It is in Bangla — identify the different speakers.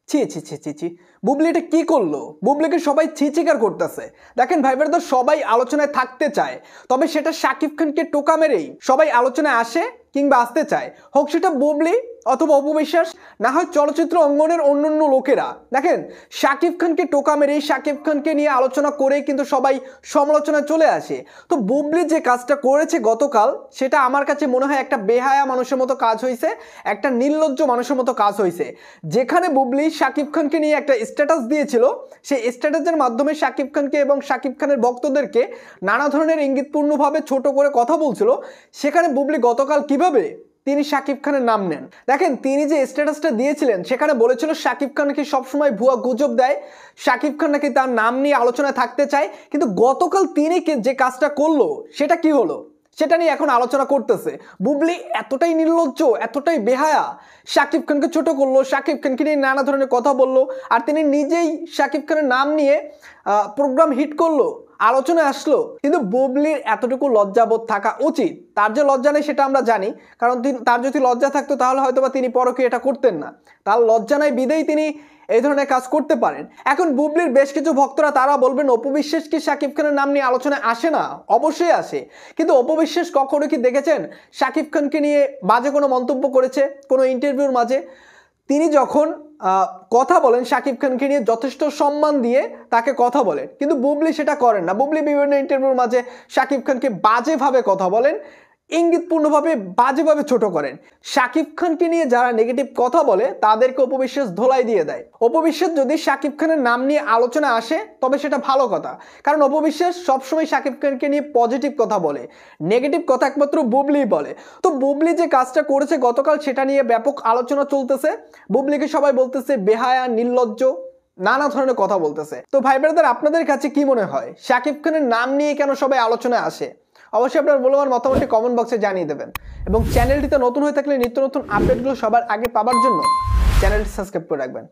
Speaker 1: ছি ছি ছি ছি ছি বুবলি এটা কি করলো? বুবলিকে সবাই ছিচিকার করতেছে। দেখেন ভাই ব্রাদার, সবাই আলোচনায় থাকতে চায়, তবে সেটা শাকিব খানকে টোকা মেরেই সবাই আলোচনায় আসে কিংবা আসতে চায়, হোক সেটা বুবলি অথবা অপু বিশ্বাস, না হয় চলচ্চিত্র অঙ্গনের অন্যান্য লোকেরা। দেখেন শাকিব খানকে টোকা মেরেই, শাকিব খানকে নিয়ে আলোচনা করেই কিন্তু সবাই সমালোচনায় চলে আসে। তো বুবলি যে কাজটা করেছে গতকাল, সেটা আমার কাছে মনে হয় একটা বেহায়া মানুষের মতো কাজ হয়েছে, একটা নির্লজ্জ মানুষের মতো কাজ হয়েছে। যেখানে বুবলি শাকিব খানকে নিয়ে একটা স্ট্যাটাস দিয়েছিল, সেই স্ট্যাটাসের মাধ্যমে শাকিব খানকে এবং শাকিব খানের ভক্তদেরকে নানা ধরনের ইঙ্গিতপূর্ণভাবে ছোট করে কথা বলছিল, সেখানে বুবলি গতকাল কিভাবে তিনি শাকিব খানের নাম নেন। দেখেন তিনি যে স্ট্যাটাসটা দিয়েছিলেন, সেখানে বলেছিল শাকিব খান নাকি সবসময় ভুয়া গুজব দেয়, শাকিব খান নাকি তার নাম নিয়ে আলোচনায় থাকতে চায়। কিন্তু গতকাল তিনি যে কাজটা করলো, সেটা কি হলো সেটা নিয়ে এখন আলোচনা করতেছে। বুবলি এতটাই নির্লজ্জ, এতটাই বেহায়া, শাকিব খানকে ছোট করলো, শাকিব খানকে নিয়ে নানা ধরনের কথা বললো, আর তিনি নিজেই শাকিব খানের নাম নিয়ে প্রোগ্রাম হিট করলো, আলোচনায় আসলো। কিন্তু বুবলির এতটুকু লজ্জাবোধ থাকা উচিত। তার যে লজ্জা নেই সেটা আমরা জানি, কারণ তার যদি লজ্জা থাকতো তাহলে হয়তোবা তিনি পরকীয়া এটা করতেন না। তার লজ্জা নাই বিদেই তিনি এই ধরনের কাজ করতে পারেন। এখন বুবলির বেশ কিছু ভক্তরা তারা বলবেন অপু বিশ্বাস কি শাকিব খানের নাম নিয়ে আলোচনায় আসে না? অবশ্যই আসে। কিন্তু অপু বিশ্বাস কখনো কি দেখেছেন শাকিব খানকে নিয়ে বাজে কোনো মন্তব্য করেছে কোনো ইন্টারভিউর মাঝে? তিনি যখন কথা বলেন শাকিব খানকে নিয়ে যথেষ্ট সম্মান দিয়ে তাকে কথা বলেন, কিন্তু বুবলি সেটা করেন না। বুবলি বিভিন্ন ইন্টারভিউর মাঝে শাকিব খানকে বাজেভাবে কথা বলেন, ইঙ্গিতপূর্ণভাবে বাজেভাবে ছোট করেন। শাকিব খানকে নিয়ে যারা নেগেটিভ কথা বলে তাদেরকে অপু বিশ্বাস ধোলাই দিয়ে দেয়। অপু বিশ্বাস যদি শাকিব খানের নাম নিয়ে আলোচনা আসে তবে সেটা ভালো কথা, কারণ অপু বিশ্বাস সবসময় শাকিব খানকে নিয়ে পজিটিভ কথা বলে, নেগেটিভ কথা একমাত্র বুবলি বলে। তো বুবলি যে কাজটা করেছে গতকাল, সেটা নিয়ে ব্যাপক আলোচনা চলতেছে। বুবলিকে সবাই বলতেছে বেহায়া, নির্লজ্জ, নানা ধরনের কথা বলতেছে। তো ভাই ব্রাদার, আপনাদের কাছে কি মনে হয় শাকিব খানের নাম নিয়ে কেন সবাই আলোচনায় আসে? অবশ্যই আপনার মূল্যবান মতামতটি কমেন্ট বক্সে জানিয়ে দেবেন, এবং চ্যানেলটিতে নতুন হয়ে থাকলে নিত্য নতুন আপডেটগুলো সবার আগে পাওয়ার জন্য চ্যানেলটি সাবস্ক্রাইব করে রাখবেন।